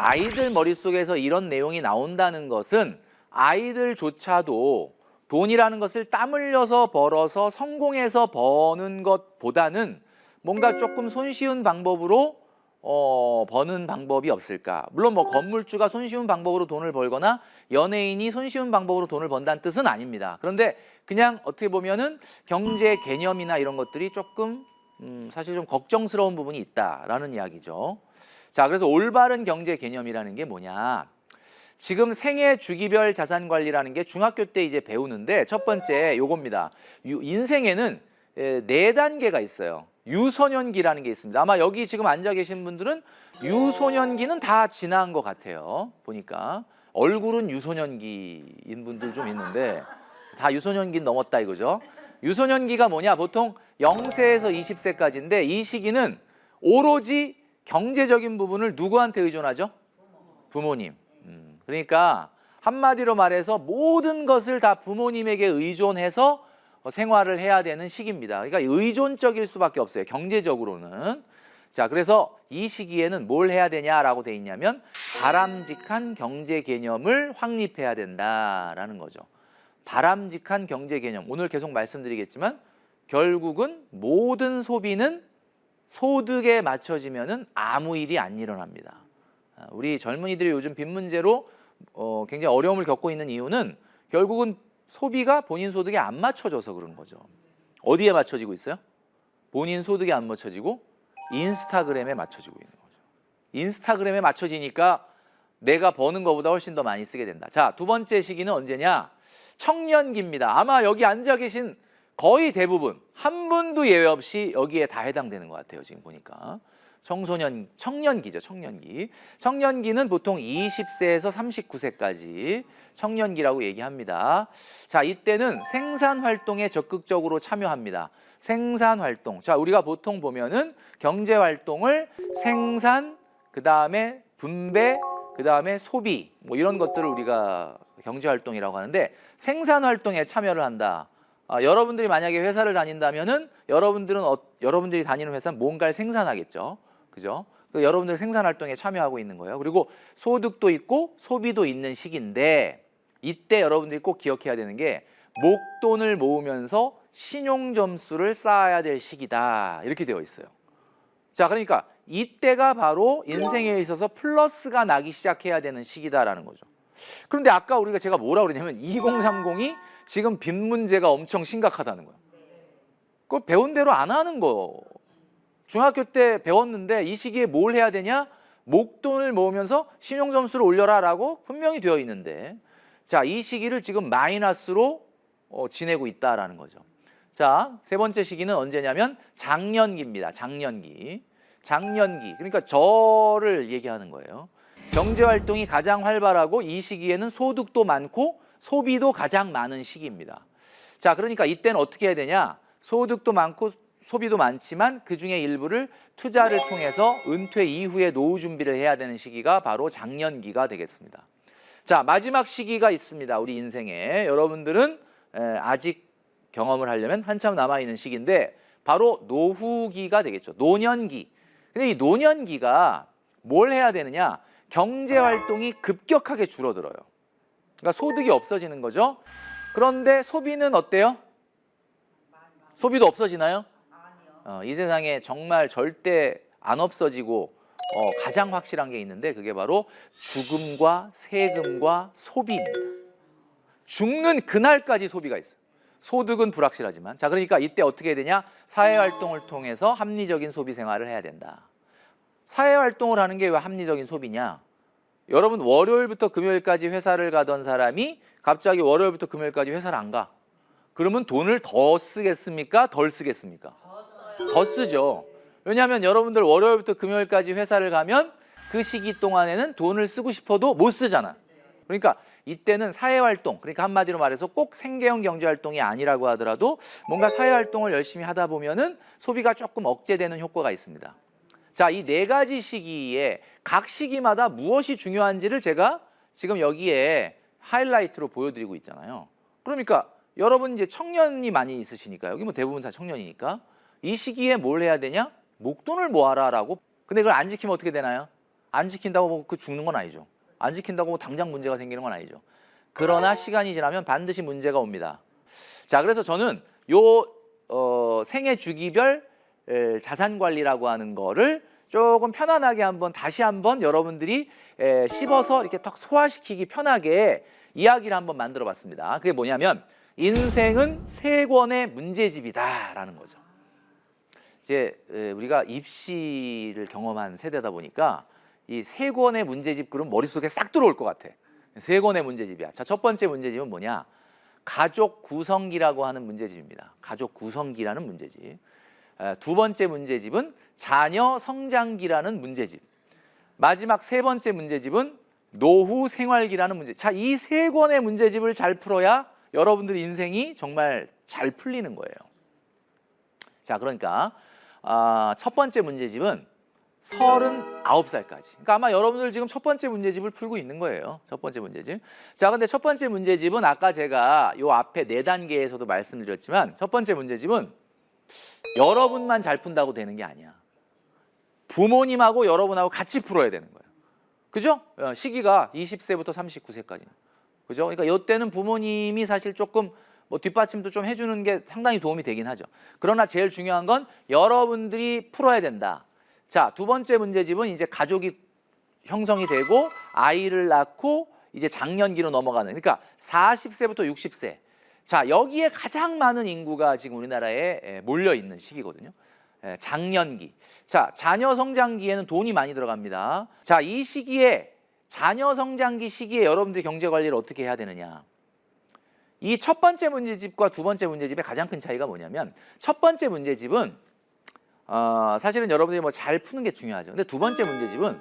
아이들 머릿속에서 이런 내용이 나온다는 것은 아이들조차도 돈이라는 것을 땀 흘려서 벌어서 성공해서 버는 것보다는 뭔가 조금 손쉬운 방법으로 버는 방법이 없을까. 물론 뭐 건물주가 손쉬운 방법으로 돈을 벌거나 연예인이 손쉬운 방법으로 돈을 번다는 뜻은 아닙니다. 그런데 그냥 어떻게 보면은 경제 개념이나 이런 것들이 조금 사실 좀 걱정스러운 부분이 있다라는 이야기죠. 자, 그래서 올바른 경제 개념이라는 게 뭐냐. 지금 생애 주기별 자산 관리라는 게 중학교 때 이제 배우는데 첫 번째 요겁니다. 인생에는 4단계가 있어요. 유소년기라는 게 있습니다. 아마 여기 지금 앉아 계신 분들은 유소년기는 다 지난 것 같아요. 보니까 얼굴은 유소년기인 분들 좀 있는데 다 유소년기 넘었다 이거죠. 유소년기가 뭐냐? 보통 0세에서 20세까지인데 이 시기는 오로지 경제적인 부분을 누구한테 의존하죠? 부모님. 그러니까 한마디로 말해서 모든 것을 다 부모님에게 의존해서 생활을 해야 되는 시기입니다. 그러니까 의존적일 수밖에 없어요. 경제적으로는. 자, 그래서 이 시기에는 뭘 해야 되냐라고 돼 있냐면 바람직한 경제 개념을 확립해야 된다라는 거죠. 바람직한 경제 개념. 오늘 계속 말씀드리겠지만 결국은 모든 소비는 소득에 맞춰지면은 아무 일이 안 일어납니다. 우리 젊은이들이 요즘 빚 문제로 굉장히 어려움을 겪고 있는 이유는 결국은 소비가 본인 소득에 안 맞춰져서 그런 거죠. 어디에 맞춰지고 있어요? 본인 소득에 안 맞춰지고 인스타그램에 맞춰지고 있는 거죠. 인스타그램에 맞춰지니까 내가 버는 것보다 훨씬 더 많이 쓰게 된다. 자, 두 번째 시기는 언제냐? 청년기입니다. 아마 여기 앉아 계신 거의 대부분 한 분도 예외 없이 여기에 다 해당되는 것 같아요. 지금 보니까. 청년기죠. 청년기. 청년기는 보통 20세에서 39세까지 청년기라고 얘기합니다. 자, 이때는 생산활동에 적극적으로 참여합니다. 생산활동. 자, 우리가 보통 보면은 경제활동을 생산, 그 다음에 분배, 그 다음에 소비, 뭐 이런 것들을 우리가 경제활동이라고 하는데 생산활동에 참여를 한다. 여러분들이 만약에 회사를 다닌다면은 여러분들이 다니는 회사는 뭔가를 생산하겠죠. 그죠? 여러분들 생산활동에 참여하고 있는 거예요. 그리고 소득도 있고 소비도 있는 시기인데 이때 여러분들이 꼭 기억해야 되는 게 목돈을 모으면서 신용점수를 쌓아야 될 시기다. 이렇게 되어 있어요. 자, 그러니까 이때가 바로 인생에 있어서 플러스가 나기 시작해야 되는 시기다라는 거죠. 그런데 아까 제가 뭐라고 그랬냐면 2030이 지금 빚 문제가 엄청 심각하다는 거예요. 그걸 배운 대로 안 하는 거. 중학교 때 배웠는데 이 시기에 뭘 해야 되냐? 목돈을 모으면서 신용점수를 올려라라고 분명히 되어 있는데 자, 이 시기를 지금 마이너스로 지내고 있다라는 거죠. 자, 세 번째 시기는 언제냐면 장년기입니다. 장년기. 장년기. 그러니까 저를 얘기하는 거예요. 경제활동이 가장 활발하고 이 시기에는 소득도 많고 소비도 가장 많은 시기입니다. 자, 그러니까 이때는 어떻게 해야 되냐? 소득도 많고 소비도 많지만 그중에 일부를 투자를 통해서 은퇴 이후에 노후 준비를 해야 되는 시기가 바로 장년기가 되겠습니다. 자, 마지막 시기가 있습니다. 우리 인생에. 여러분들은 아직 경험을 하려면 한참 남아있는 시기인데 바로 노후기가 되겠죠. 노년기. 근데 이 노년기가 뭘 해야 되느냐? 경제활동이 급격하게 줄어들어요. 그러니까 소득이 없어지는 거죠. 그런데 소비는 어때요? 소비도 없어지나요? 이 세상에 정말 절대 안 없어지고 가장 확실한 게 있는데 그게 바로 죽음과 세금과 소비입니다. 죽는 그날까지 소비가 있어요. 소득은 불확실하지만. 자, 그러니까 이때 어떻게 해야 되냐? 사회활동을 통해서 합리적인 소비 생활을 해야 된다. 사회활동을 하는 게 왜 합리적인 소비냐? 여러분 월요일부터 금요일까지 회사를 가던 사람이 갑자기 월요일부터 금요일까지 회사를 안 가. 그러면 돈을 더 쓰겠습니까? 덜 쓰겠습니까? 더 쓰죠. 왜냐하면 여러분들 월요일부터 금요일까지 회사를 가면 그 시기 동안에는 돈을 쓰고 싶어도 못 쓰잖아. 그러니까 이때는 사회활동, 그러니까 한마디로 말해서 꼭 생계형 경제활동이 아니라고 하더라도 뭔가 사회활동을 열심히 하다 보면은 소비가 조금 억제되는 효과가 있습니다. 자, 이 네 가지 시기에 각 시기마다 무엇이 중요한지를 제가 지금 여기에 하이라이트로 보여드리고 있잖아요. 그러니까 여러분 이제 청년이 많이 있으시니까 여기 뭐 대부분 다 청년이니까 이 시기에 뭘 해야 되냐? 목돈을 모아라라고. 근데 그걸 안 지키면 어떻게 되나요? 안 지킨다고 뭐 그 죽는 건 아니죠. 안 지킨다고 뭐 당장 문제가 생기는 건 아니죠. 그러나 시간이 지나면 반드시 문제가 옵니다. 자, 그래서 저는 생애 주기별 자산 관리라고 하는 거를 조금 편안하게 다시 한번 여러분들이 씹어서 이렇게 딱 소화시키기 편하게 이야기를 한번 만들어 봤습니다. 그게 뭐냐면 인생은 세 권의 문제집이다라는 거죠. 이제 우리가 입시를 경험한 세대다 보니까 이 세 권의 문제집 그럼 머릿속에 싹 들어올 것 같아. 세 권의 문제집이야. 자, 첫 번째 문제집은 뭐냐? 가족 구성기라고 하는 문제집입니다. 가족 구성기라는 문제집. 두 번째 문제집은 자녀 성장기라는 문제집. 마지막 세 번째 문제집은 노후 생활기라는 문제. 자, 이 세 권의 문제집을 잘 풀어야 여러분들의 인생이 정말 잘 풀리는 거예요. 자, 그러니까 첫 번째 문제집은 39살까지. 그러니까 아마 여러분들 지금 첫 번째 문제집을 풀고 있는 거예요. 첫 번째 문제집. 자, 근데 첫 번째 문제집은 아까 제가 요 앞에 4단계에서도 말씀드렸지만 첫 번째 문제집은 여러분만 잘 푼다고 되는 게 아니야. 부모님하고 여러분하고 같이 풀어야 되는 거예요. 그죠? 시기가 20세부터 39세까지. 그죠? 그러니까 이때는 부모님이 사실 조금 뭐 뒷받침도 좀 해주는 게 상당히 도움이 되긴 하죠. 그러나 제일 중요한 건 여러분들이 풀어야 된다. 자, 두 번째 문제집은 이제 가족이 형성이 되고 아이를 낳고 이제 장년기로 넘어가는, 그러니까 40세부터 60세. 자, 여기에 가장 많은 인구가 지금 우리나라에 몰려 있는 시기거든요. 장년기. 자, 자녀 성장기에는 돈이 많이 들어갑니다. 자, 이 시기에 자녀 성장기 시기에 여러분들이 경제 관리를 어떻게 해야 되느냐? 이 첫 번째 문제집과 두 번째 문제집의 가장 큰 차이가 뭐냐면 첫 번째 문제집은 사실은 여러분들이 뭐 잘 푸는 게 중요하죠. 근데 두 번째 문제집은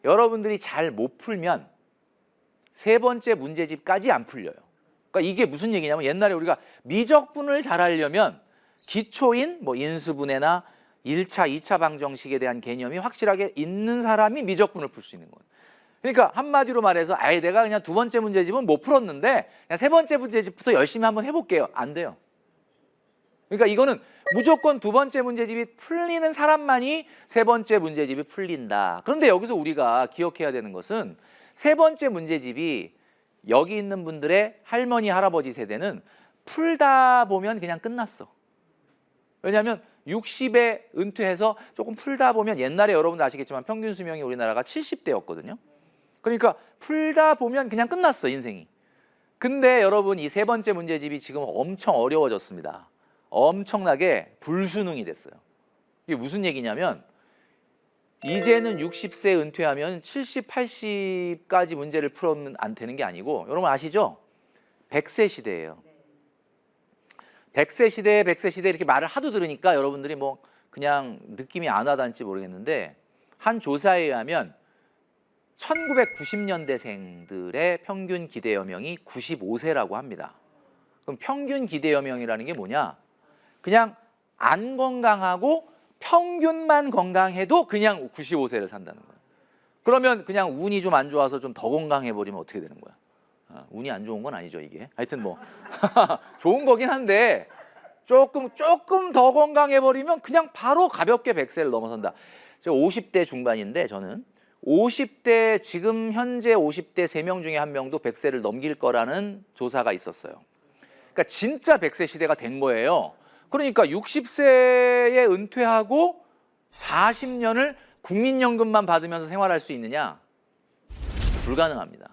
여러분들이 잘 못 풀면 세 번째 문제집까지 안 풀려요. 그러니까 이게 무슨 얘기냐면 옛날에 우리가 미적분을 잘 하려면 기초인 뭐 인수분해나 1차, 2차 방정식에 대한 개념이 확실하게 있는 사람이 미적분을 풀 수 있는 거예요. 그러니까 한마디로 말해서 내가 그냥 두 번째 문제집은 못 풀었는데 그냥 세 번째 문제집부터 열심히 한번 해볼게요. 안 돼요. 그러니까 이거는 무조건 두 번째 문제집이 풀리는 사람만이 세 번째 문제집이 풀린다. 그런데 여기서 우리가 기억해야 되는 것은 세 번째 문제집이 여기 있는 분들의 할머니, 할아버지 세대는 풀다 보면 그냥 끝났어. 왜냐하면 60에 은퇴해서 조금 풀다 보면 옛날에 여러분도 아시겠지만 평균 수명이 우리나라가 70대였거든요. 그러니까 풀다 보면 그냥 끝났어, 인생이. 근데 여러분 이 세 번째 문제집이 지금 엄청 어려워졌습니다. 엄청나게 불수능이 됐어요. 이게 무슨 얘기냐면 이제는 60세 은퇴하면 70, 80까지 문제를 풀면 안 되는 게 아니고 여러분 아시죠? 100세 시대예요. 100세 시대 이렇게 말을 하도 들으니까 여러분들이 뭐 그냥 느낌이 안 와닿을지 모르겠는데 한 조사에 의하면 1990년대생들의 평균 기대 여명이 95세라고 합니다. 그럼 평균 기대 여명이라는 게 뭐냐? 그냥 안 건강하고 평균만 건강해도 그냥 95세를 산다는 거예요. 그러면 그냥 운이 좀 안 좋아서 좀 더 건강해 버리면 어떻게 되는 거야? 운이 안 좋은 건 아니죠, 이게. 하여튼 뭐 좋은 거긴 한데 조금 더 건강해 버리면 그냥 바로 가볍게 100세를 넘어선다. 제가 50대 중반인데 저는 50대 지금 현재 50대 3명 중에 1명도 100세를 넘길 거라는 조사가 있었어요. 그러니까 진짜 100세 시대가 된 거예요. 그러니까 60세에 은퇴하고 40년을 국민연금만 받으면서 생활할 수 있느냐? 불가능합니다.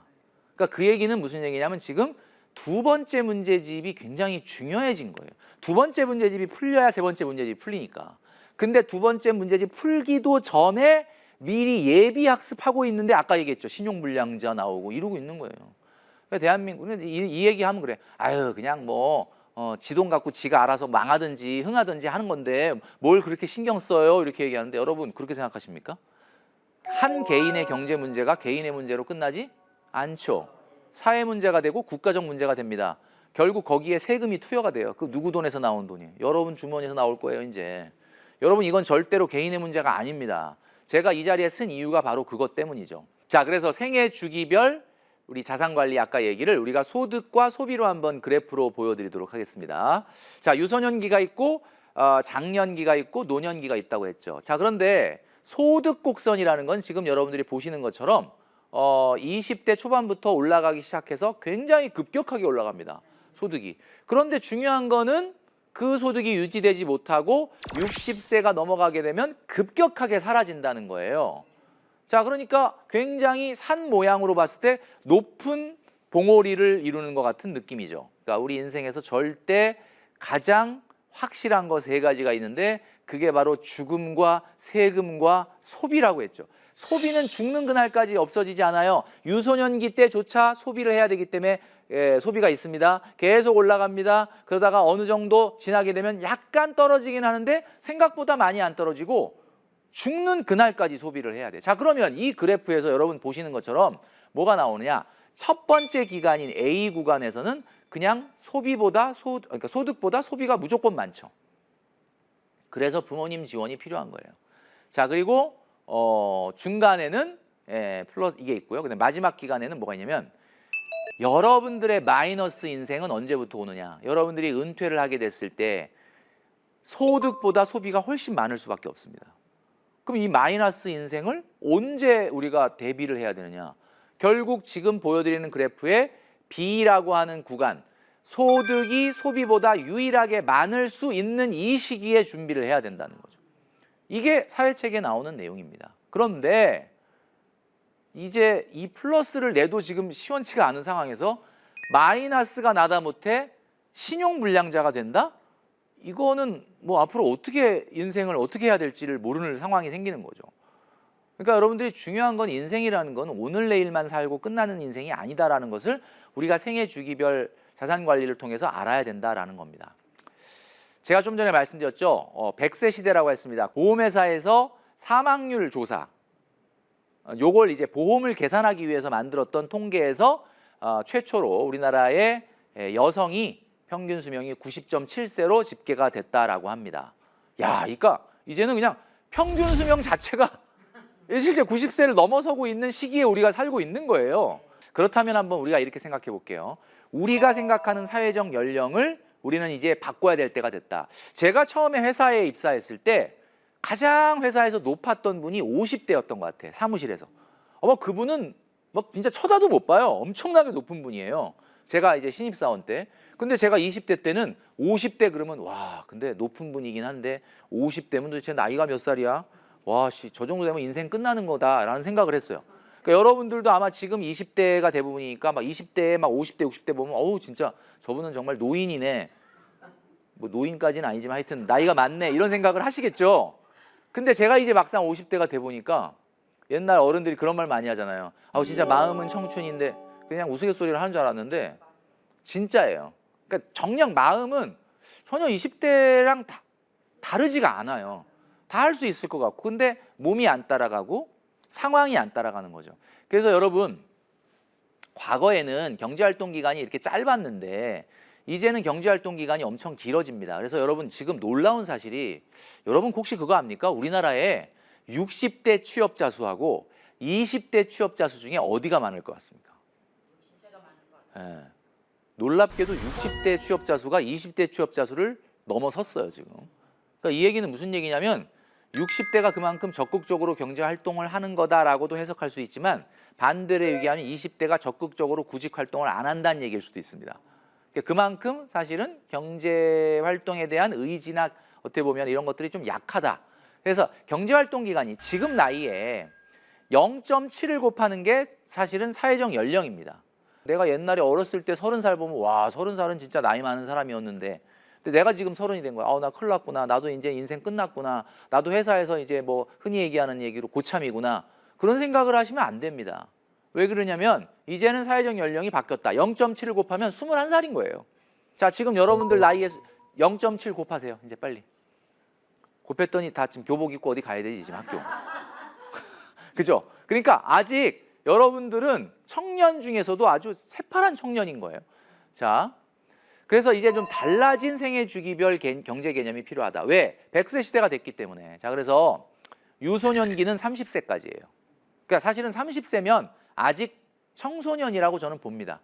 그러니까 그 얘기는 무슨 얘기냐면 지금 두 번째 문제집이 굉장히 중요해진 거예요. 두 번째 문제집이 풀려야 세 번째 문제집이 풀리니까. 근데 두 번째 문제집 풀기도 전에 미리 예비 학습하고 있는데 아까 얘기했죠. 신용불량자 나오고 이러고 있는 거예요. 그러니까 대한민국은 이 얘기하면 그래. 그냥 뭐 지 돈 갖고 지가 알아서 망하든지 흥하든지 하는 건데 뭘 그렇게 신경 써요? 이렇게 얘기하는데 여러분 그렇게 생각하십니까? 한 개인의 경제 문제가 개인의 문제로 끝나지 않죠. 사회 문제가 되고 국가적 문제가 됩니다. 결국 거기에 세금이 투여가 돼요. 그 누구 돈에서 나온 돈이에요? 여러분 주머니에서 나올 거예요, 이제. 여러분 이건 절대로 개인의 문제가 아닙니다. 제가 이 자리에 쓴 이유가 바로 그것 때문이죠. 자, 그래서 생애 주기별 우리 자산관리 아까 얘기를 우리가 소득과 소비로 한번 그래프로 보여드리도록 하겠습니다. 자, 유소년기가 있고 장년기가 있고 노년기가 있다고 했죠. 자, 그런데 소득 곡선이라는 건 지금 여러분들이 보시는 것처럼 20대 초반부터 올라가기 시작해서 굉장히 급격하게 올라갑니다. 소득이. 그런데 중요한 거는 그 소득이 유지되지 못하고 60세가 넘어가게 되면 급격하게 사라진다는 거예요. 자, 그러니까 굉장히 산 모양으로 봤을 때 높은 봉오리를 이루는 것 같은 느낌이죠. 그러니까 우리 인생에서 절대 가장 확실한 거 세 가지가 있는데 그게 바로 죽음과 세금과 소비라고 했죠. 소비는 죽는 그날까지 없어지지 않아요. 유소년기 때조차 소비를 해야 되기 때문에 소비가 있습니다. 계속 올라갑니다. 그러다가 어느 정도 지나게 되면 약간 떨어지긴 하는데 생각보다 많이 안 떨어지고 죽는 그날까지 소비를 해야 돼. 자, 그러면 이 그래프에서 여러분 보시는 것처럼 뭐가 나오느냐? 첫 번째 기간인 A 구간에서는 그냥 그러니까 소득보다 소비가 무조건 많죠. 그래서 부모님 지원이 필요한 거예요. 자, 그리고 중간에는 플러스 이게 있고요. 근데 마지막 기간에는 뭐가 있냐면 여러분들의 마이너스 인생은 언제부터 오느냐? 여러분들이 은퇴를 하게 됐을 때 소득보다 소비가 훨씬 많을 수밖에 없습니다. 그럼 이 마이너스 인생을 언제 우리가 대비를 해야 되느냐? 결국 지금 보여드리는 그래프에 B라고 하는 구간, 소득이 소비보다 유일하게 많을 수 있는 이 시기에 준비를 해야 된다는 거죠. 이게 사회책에 나오는 내용입니다. 그런데 이제 이 플러스를 내도 지금 시원치가 않은 상황에서 마이너스가 나다 못해 신용불량자가 된다? 이거는 뭐 앞으로 어떻게 인생을 어떻게 해야 될지를 모르는 상황이 생기는 거죠. 그러니까 여러분들이 중요한 건 인생이라는 건 오늘 내일만 살고 끝나는 인생이 아니다라는 것을 우리가 생애 주기별 자산 관리를 통해서 알아야 된다라는 겁니다. 제가 좀 전에 말씀드렸죠. 100세 시대라고 했습니다. 보험회사에서 사망률 조사, 요걸 이제 보험을 계산하기 위해서 만들었던 통계에서 최초로 우리나라의 여성이 평균 수명이 90.7세로 집계가 됐다라고 합니다. 야, 그러니까 이제는 그냥 평균 수명 자체가 실제 90세를 넘어서고 있는 시기에 우리가 살고 있는 거예요. 그렇다면 한번 우리가 이렇게 생각해 볼게요. 우리가 생각하는 사회적 연령을 우리는 이제 바꿔야 될 때가 됐다. 제가 처음에 회사에 입사했을 때 가장 회사에서 높았던 분이 50대였던 것 같아. 사무실에서. 그분은 막 진짜 쳐다도 못 봐요. 엄청나게 높은 분이에요. 제가 이제 신입사원 때. 근데 제가 20대 때는 50대 그러면 와, 근데 높은 분이긴 한데 50대면 도대체 나이가 몇 살이야? 와, 저 정도 되면 인생 끝나는 거다라는 생각을 했어요. 그러니까 여러분들도 아마 지금 20대가 대부분이니까 막 20대에 막 50대, 60대 보면 어우 진짜 저분은 정말 노인이네. 뭐 노인까지는 아니지만 하여튼 나이가 많네 이런 생각을 하시겠죠. 근데 제가 이제 막상 50대가 돼 보니까 옛날 어른들이 그런 말 많이 하잖아요. 진짜 마음은 청춘인데 그냥 우스갯소리를 하는 줄 알았는데 진짜예요. 그러니까 정녕 마음은 전혀 20대랑 다르지가 않아요. 다 할 수 있을 것 같고 근데 몸이 안 따라가고 상황이 안 따라가는 거죠. 그래서 여러분 과거에는 경제활동 기간이 이렇게 짧았는데 이제는 경제활동 기간이 엄청 길어집니다. 그래서 여러분 지금 놀라운 사실이 여러분 혹시 그거 압니까? 우리나라에 60대 취업자 수하고 20대 취업자 수 중에 어디가 많을 것 같습니까? 60대가 많을 것 같아요. 네. 놀랍게도 60대 취업자 수가 20대 취업자 수를 넘어섰어요 지금. 그러니까 이 얘기는 무슨 얘기냐면 60대가 그만큼 적극적으로 경제활동을 하는 거다라고도 해석할 수 있지만 반대로 얘기하면 20대가 적극적으로 구직활동을 안 한다는 얘기일 수도 있습니다. 그만큼 사실은 경제활동에 대한 의지나 어떻게 보면 이런 것들이 좀 약하다. 그래서 경제활동 기간이 지금 나이에 0.7을 곱하는 게 사실은 사회적 연령입니다. 내가 옛날에 어렸을 때 30살 보면 와 30살은 진짜 나이 많은 사람이었는데 근데 내가 지금 30이 된 거야. 나 큰일 났구나. 나도 이제 인생 끝났구나. 나도 회사에서 이제 뭐 흔히 얘기하는 얘기로 고참이구나. 그런 생각을 하시면 안 됩니다. 왜 그러냐면 이제는 사회적 연령이 바뀌었다. 0.7을 곱하면 21살인 거예요. 자, 지금 여러분들 나이에 0.7 곱하세요. 이제 빨리. 곱했더니 다 지금 교복 입고 어디 가야 되지 지금 학교. 그죠? 그러니까 아직 여러분들은 청년 중에서도 아주 새파란 청년인 거예요. 자, 그래서 이제 좀 달라진 생애 주기별 경제 개념이 필요하다. 왜? 100세 시대가 됐기 때문에. 자, 그래서 유소년기는 30세까지예요. 그러니까 사실은 30세면 아직 청소년이라고 저는 봅니다.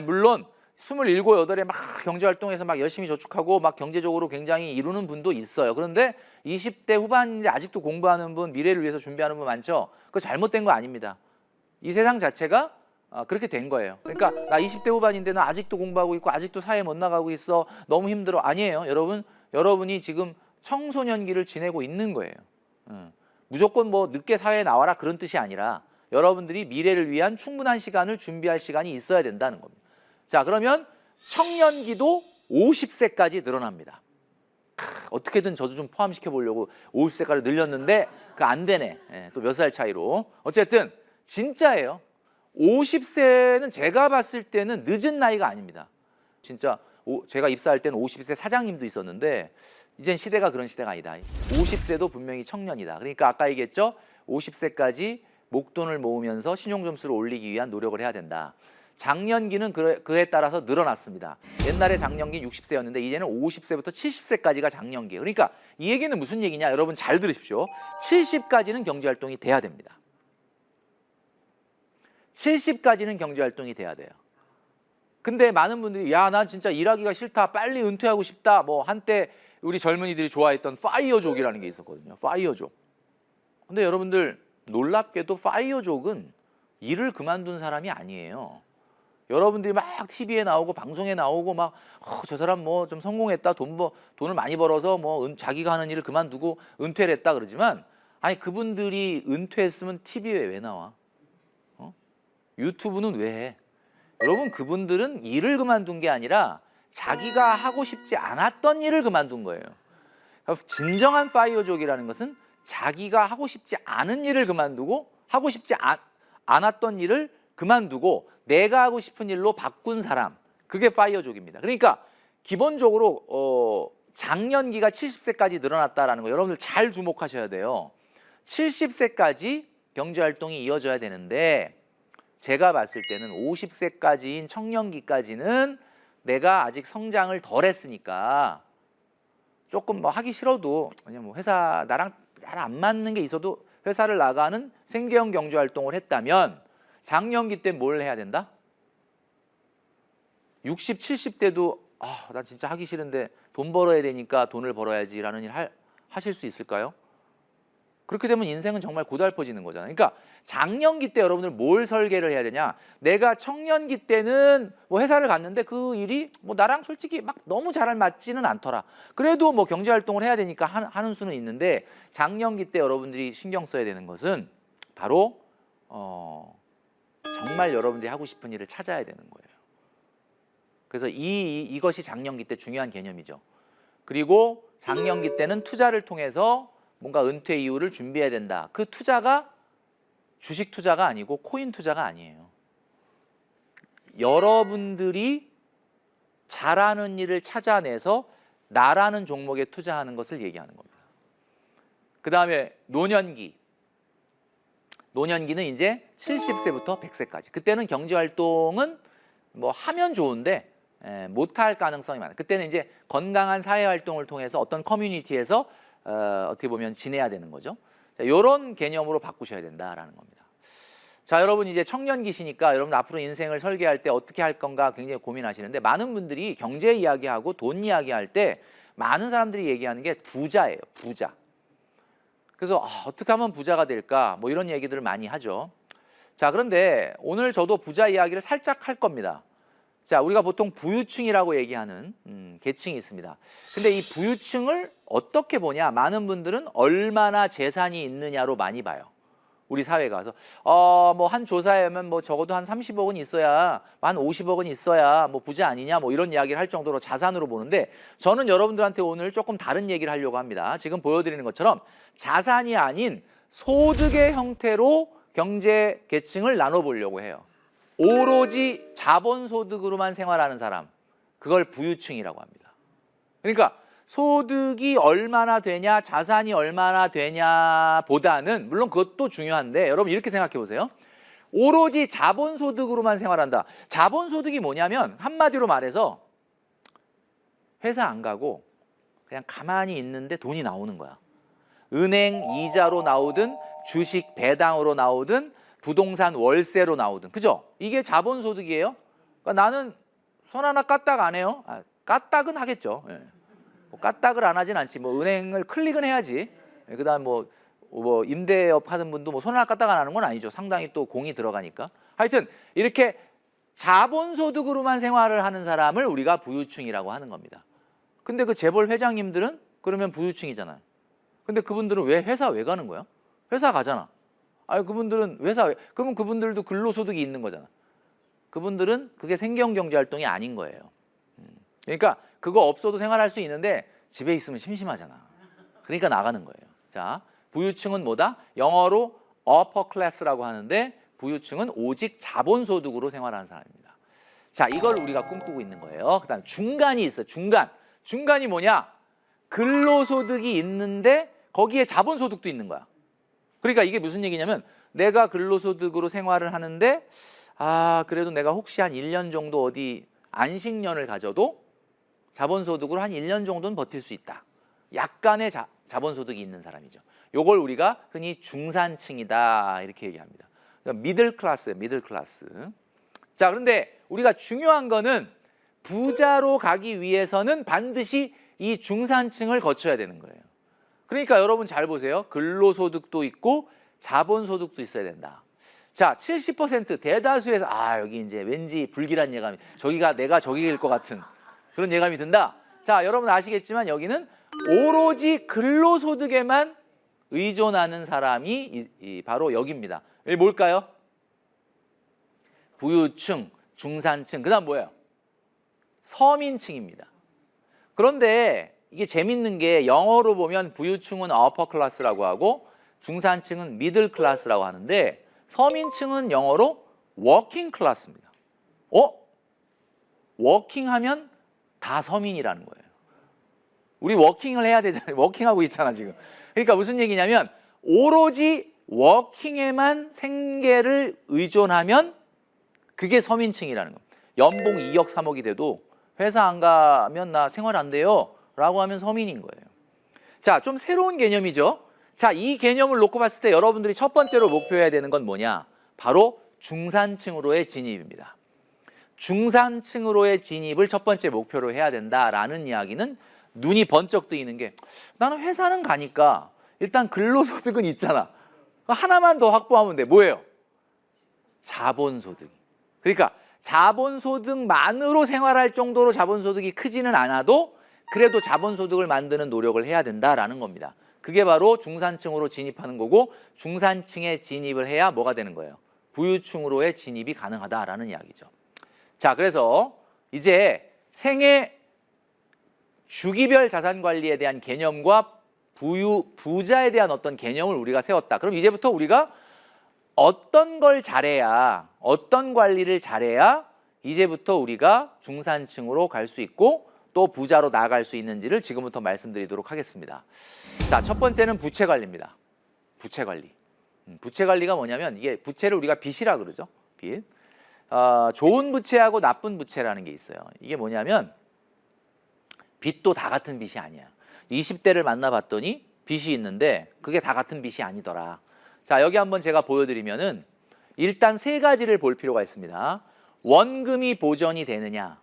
물론 27, 8에 막 경제활동에서 막 열심히 저축하고 막 경제적으로 굉장히 이루는 분도 있어요. 그런데 20대 후반인데 아직도 공부하는 분, 미래를 위해서 준비하는 분 많죠? 그거 잘못된 거 아닙니다. 이 세상 자체가 그렇게 된 거예요. 그러니까 나 20대 후반인데 나 아직도 공부하고 있고 아직도 사회 못 나가고 있어. 너무 힘들어. 아니에요. 여러분이 지금 청소년기를 지내고 있는 거예요. 무조건 뭐 늦게 사회에 나와라 그런 뜻이 아니라 여러분들이 미래를 위한 충분한 시간을 준비할 시간이 있어야 된다는 겁니다. 자, 그러면 청년기도 50세까지 늘어납니다. 어떻게든 저도 좀 포함시켜 보려고 50세까지 늘렸는데 안 되네. 또 몇 살 차이로. 어쨌든 진짜예요. 50세는 제가 봤을 때는 늦은 나이가 아닙니다. 진짜 제가 입사할 때는 50세 사장님도 있었는데 이젠 시대가 그런 시대가 아니다. 50세도 분명히 청년이다. 그러니까 아까 얘기했죠. 50세까지 목돈을 모으면서 신용점수를 올리기 위한 노력을 해야 된다. 장년기는 그에 따라서 늘어났습니다. 옛날에 장년기 60세였는데 이제는 50세부터 70세까지가 장년기예요. 그러니까 이 얘기는 무슨 얘기냐? 여러분 잘 들으십시오. 70까지는 경제활동이 돼야 됩니다. 70까지는 경제활동이 돼야 돼요. 근데 많은 분들이 야, 난 진짜 일하기가 싫다. 빨리 은퇴하고 싶다. 뭐 한때 우리 젊은이들이 좋아했던 파이어족이라는 게 있었거든요. 파이어족. 근데 여러분들 놀랍게도 파이어족은 일을 그만둔 사람이 아니에요. 여러분들이 막 TV에 나오고 방송에 나오고 막 저 사람 뭐 좀 성공했다. 돈을 많이 벌어서 뭐 자기가 하는 일을 그만두고 은퇴를 했다 그러지만 아니 그분들이 은퇴했으면 TV에 왜 나와? 유튜브는 왜 해? 여러분 그분들은 일을 그만둔 게 아니라 자기가 하고 싶지 않았던 일을 그만둔 거예요. 진정한 파이어족이라는 것은 자기가 하고 싶지 않은 일을 그만두고 하고 싶지 않았던 일을 그만두고 내가 하고 싶은 일로 바꾼 사람. 그게 파이어족입니다. 그러니까 기본적으로 장년기가 70세까지 늘어났다는 거 여러분들 잘 주목하셔야 돼요. 70세까지 경제활동이 이어져야 되는데 제가 봤을 때는 50세까지인 청년기까지는 내가 아직 성장을 덜 했으니까 조금 뭐 하기 싫어도 그냥 뭐 회사 나랑 잘 안 맞는 게 있어도 회사를 나가는 생계형 경제활동을 했다면 장년기 때 뭘 해야 된다? 60, 70대도 나 진짜 하기 싫은데 돈 벌어야 되니까 돈을 벌어야지라는 일 하실 수 있을까요? 그렇게 되면 인생은 정말 고달퍼지는 거잖아요. 그러니까 장년기 때 여러분들 뭘 설계를 해야 되냐? 내가 청년기 때는 뭐 회사를 갔는데 그 일이 뭐 나랑 솔직히 막 너무 잘 맞지는 않더라. 그래도 뭐 경제활동을 해야 되니까 하는 수는 있는데 장년기 때 여러분들이 신경 써야 되는 것은 바로 정말 여러분들이 하고 싶은 일을 찾아야 되는 거예요. 그래서 이것이 장년기 때 중요한 개념이죠. 그리고 장년기 때는 투자를 통해서 뭔가 은퇴 이후를 준비해야 된다. 그 투자가 주식 투자가 아니고 코인 투자가 아니에요. 여러분들이 잘하는 일을 찾아내서 나라는 종목에 투자하는 것을 얘기하는 겁니다. 그 다음에 노년기. 노년기는 이제 70세부터 100세까지. 그때는 경제활동은 뭐 하면 좋은데 못할 가능성이 많아요. 그때는 이제 건강한 사회활동을 통해서 어떤 커뮤니티에서 어떻게 보면 지내야 되는 거죠. 자, 이런 개념으로 바꾸셔야 된다라는 겁니다. 자, 여러분 이제 청년기시니까 여러분 앞으로 인생을 설계할 때 어떻게 할 건가 굉장히 고민하시는데 많은 분들이 경제 이야기하고 돈 이야기할 때 많은 사람들이 얘기하는 게 부자예요. 부자. 그래서 어떻게 하면 부자가 될까? 뭐 이런 얘기들을 많이 하죠. 자, 그런데 오늘 저도 부자 이야기를 살짝 할 겁니다. 자, 우리가 보통 부유층이라고 얘기하는 계층이 있습니다. 근데 이 부유층을 어떻게 보냐? 많은 분들은 얼마나 재산이 있느냐로 많이 봐요. 우리 사회가. 그래서 뭐 한 조사에 하면 뭐 적어도 한 30억은 있어야, 한 50억은 있어야 뭐 부자 아니냐 뭐 이런 이야기를 할 정도로 자산으로 보는데 저는 여러분들한테 오늘 조금 다른 얘기를 하려고 합니다. 지금 보여드리는 것처럼 자산이 아닌 소득의 형태로 경제 계층을 나눠보려고 해요. 오로지 자본소득으로만 생활하는 사람, 그걸 부유층이라고 합니다. 그러니까 소득이 얼마나 되냐, 자산이 얼마나 되냐 보다는 물론 그것도 중요한데 여러분 이렇게 생각해 보세요. 오로지 자본소득으로만 생활한다. 자본소득이 뭐냐면 한마디로 말해서 회사 안 가고 그냥 가만히 있는데 돈이 나오는 거야. 은행 이자로 나오든 주식 배당으로 나오든 부동산 월세로 나오든, 그죠? 이게 자본소득이에요. 그러니까 나는 손 하나 까딱 안 해요? 까딱은 하겠죠. 예. 뭐 까딱을 안 하진 않지. 뭐 은행을 클릭은 해야지. 예, 그다음 뭐 임대업 하는 분도 뭐 손 하나 까딱 안 하는 건 아니죠. 상당히 또 공이 들어가니까. 하여튼 이렇게 자본소득으로만 생활을 하는 사람을 우리가 부유층이라고 하는 겁니다. 근데 그 재벌 회장님들은 그러면 부유층이잖아요. 근데 그분들은 회사 왜 가는 거야? 회사 가잖아. 그분들은 그러면 그분들도 근로소득이 있는 거잖아. 그분들은 그게 생계형경제활동이 아닌 거예요. 그러니까 그거 없어도 생활할 수 있는데 집에 있으면 심심하잖아. 그러니까 나가는 거예요. 자, 부유층은 뭐다? 영어로 upper class라고 하는데 부유층은 오직 자본소득으로 생활하는 사람입니다. 자, 이걸 우리가 꿈꾸고 있는 거예요. 그다음 중간이 있어요. 중간이 뭐냐? 근로소득이 있는데 거기에 자본소득도 있는 거야. 그러니까 이게 무슨 얘기냐면 내가 근로소득으로 생활을 하는데 그래도 내가 혹시 한 1년 정도 어디 안식년을 가져도 자본소득으로 한 1년 정도는 버틸 수 있다. 약간의 자본소득이 있는 사람이죠. 요걸 우리가 흔히 중산층이다 이렇게 얘기합니다. 미들 클래스예요. 미들 클래스. 자, 그런데 우리가 중요한 거는 부자로 가기 위해서는 반드시 이 중산층을 거쳐야 되는 거예요. 그러니까 여러분 잘 보세요. 근로소득도 있고 자본소득도 있어야 된다. 자, 70% 대다수에서 여기 이제 왠지 불길한 예감이 내가 저기일 것 같은 그런 예감이 든다. 자, 여러분 아시겠지만 여기는 오로지 근로소득에만 의존하는 사람이 바로 여기입니다. 이게 뭘까요? 부유층, 중산층, 그다음 뭐예요? 서민층입니다. 그런데 이게 재밌는 게 영어로 보면 부유층은 upper class라고 하고 중산층은 middle class라고 하는데 서민층은 영어로 working class입니다. 워킹 하면 다 서민이라는 거예요. 우리 워킹을 해야 되잖아요. 워킹하고 있잖아 지금. 그러니까 무슨 얘기냐면 오로지 워킹에만 생계를 의존하면 그게 서민층이라는 겁니다. 연봉 2억 3억이 돼도 회사 안 가면 나 생활 안 돼요 라고 하면 서민인 거예요. 자, 좀 새로운 개념이죠. 자, 이 개념을 놓고 봤을 때 여러분들이 첫 번째로 목표해야 되는 건 뭐냐? 바로 중산층으로의 진입입니다. 중산층으로의 진입을 첫 번째 목표로 해야 된다라는 이야기는 눈이 번쩍 뜨이는 게 나는 회사는 가니까 일단 근로소득은 있잖아. 하나만 더 확보하면 돼. 뭐예요? 자본소득. 그러니까 자본소득만으로 생활할 정도로 자본소득이 크지는 않아도 그래도 자본소득을 만드는 노력을 해야 된다라는 겁니다. 그게 바로 중산층으로 진입하는 거고 중산층에 진입을 해야 뭐가 되는 거예요? 부유층으로의 진입이 가능하다라는 이야기죠. 자, 그래서 이제 생애 주기별 자산 관리에 대한 개념과 부자에 대한 어떤 개념을 우리가 세웠다. 그럼 이제부터 우리가 어떤 걸 잘해야, 어떤 관리를 잘해야 이제부터 우리가 중산층으로 갈 수 있고 또 부자로 나아갈 수 있는지를 지금부터 말씀드리도록 하겠습니다. 자, 첫 번째는 부채 관리입니다. 부채 관리. 부채 관리가 뭐냐면 이게 부채를 우리가 빚이라 그러죠. 빚. 좋은 부채하고 나쁜 부채라는 게 있어요. 이게 뭐냐면 빚도 다 같은 빚이 아니야. 20대를 만나봤더니 빚이 있는데 그게 다 같은 빚이 아니더라. 자, 여기 한번 제가 보여드리면은 일단 세 가지를 볼 필요가 있습니다. 원금이 보전이 되느냐,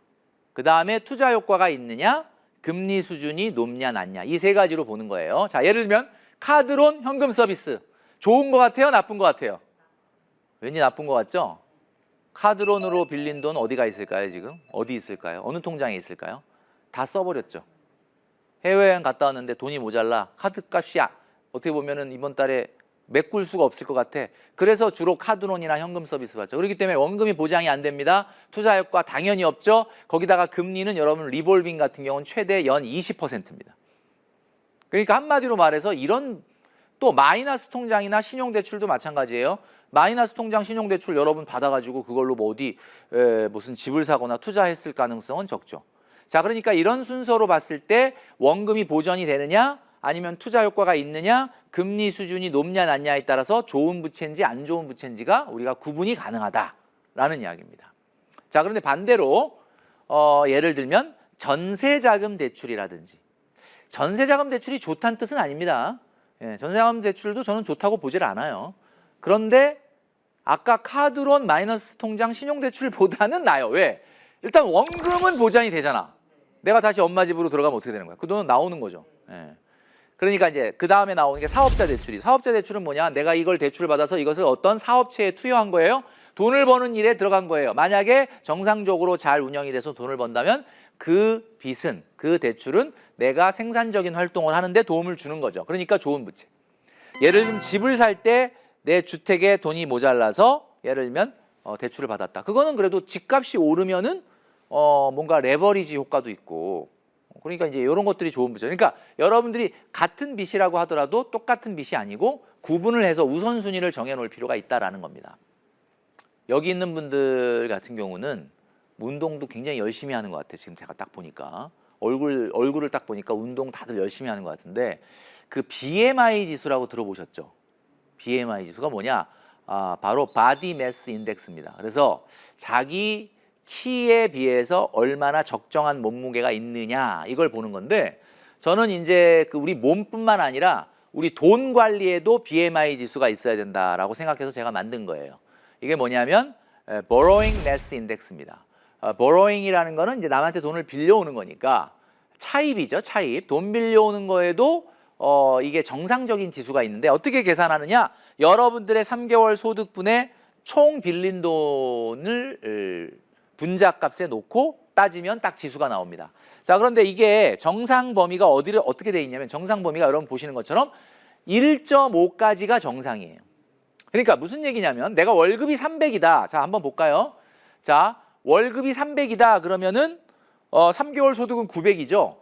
그 다음에 투자 효과가 있느냐, 금리 수준이 높냐 낮냐, 이 세 가지로 보는 거예요. 자, 예를 들면 카드론 현금 서비스 좋은 거 같아요, 나쁜 거 같아요? 왠지 나쁜 거 같죠? 카드론으로 빌린 돈 어디가 있을까요? 지금 어디 있을까요? 어느 통장에 있을까요? 다 써버렸죠. 해외여행 갔다 왔는데 돈이 모자라. 카드값이 어떻게 보면은 이번 달에 메꿀 수가 없을 것 같아. 그래서 주로 카드론이나 현금 서비스 받죠. 그렇기 때문에 원금이 보장이 안 됩니다. 투자 효과 당연히 없죠. 거기다가 금리는 여러분 리볼빙 같은 경우는 최대 연 20%입니다. 그러니까 한마디로 말해서 이런 또 마이너스 통장이나 신용대출도 마찬가지예요. 마이너스 통장 신용대출 여러분 받아가지고 그걸로 뭐 어디 무슨 집을 사거나 투자했을 가능성은 적죠. 자, 그러니까 이런 순서로 봤을 때 원금이 보전이 되느냐 아니면 투자 효과가 있느냐, 금리 수준이 높냐 낮냐에 따라서 좋은 부채인지 안 좋은 부채인지가 우리가 구분이 가능하다라는 이야기입니다. 자, 그런데 반대로 예를 들면 전세자금 대출이라든지, 전세자금 대출이 좋다는 뜻은 아닙니다. 전세자금 대출도 저는 좋다고 보질 않아요. 그런데 아까 카드론 마이너스 통장 신용대출보다는 나아요. 왜? 일단 원금은 보장이 되잖아. 내가 다시 엄마 집으로 들어가면 어떻게 되는 거야? 그 돈은 나오는 거죠. 예. 그러니까 이제 그 다음에 나오는 게 사업자 대출이. 사업자 대출은 뭐냐? 내가 이걸 대출을 받아서 이것을 어떤 사업체에 투여한 거예요. 돈을 버는 일에 들어간 거예요. 만약에 정상적으로 잘 운영이 돼서 돈을 번다면 그 빚은, 그 대출은 내가 생산적인 활동을 하는데 도움을 주는 거죠. 그러니까 좋은 부채. 예를 들면 집을 살 때 내 주택에 돈이 모자라서 예를 들면 대출을 받았다. 그거는 그래도 집값이 오르면은 뭔가 레버리지 효과도 있고, 그러니까 이제 이런 것들이 좋은 부죠. 그러니까 여러분들이 같은 빚이라고 하더라도 똑같은 빚이 아니고 구분을 해서 우선순위를 정해놓을 필요가 있다라는 겁니다. 여기 있는 분들 같은 경우는 운동도 굉장히 열심히 하는 것 같아요. 지금 제가 딱 보니까 얼굴을 딱 보니까 운동 다들 열심히 하는 것 같은데, 그 BMI 지수라고 들어보셨죠? BMI 지수가 뭐냐? 바로 바디 매스 인덱스입니다. 그래서 자기 키에 비해서 얼마나 적정한 몸무게가 있느냐, 이걸 보는 건데, 저는 이제 그 우리 몸뿐만 아니라 우리 돈 관리에도 BMI 지수가 있어야 된다라고 생각해서 제가 만든 거예요. 이게 뭐냐면 borrowing mass index입니다. borrowing이라는 거는 이제 남한테 돈을 빌려오는 거니까 차입이죠, 차입. 돈 빌려오는 거에도 이게 정상적인 지수가 있는데 어떻게 계산하느냐? 여러분들의 3개월 소득분의 총 빌린 돈을 분자값에 놓고 따지면 딱 지수가 나옵니다. 자, 그런데 이게 정상 범위가 어떻게 돼 있냐면, 정상 범위가 여러분 보시는 것처럼 1.5까지가 정상이에요. 그러니까 무슨 얘기냐면, 내가 월급이 300이다. 자, 한번 볼까요? 자, 월급이 300이다. 그러면은 3개월 소득은 900이죠.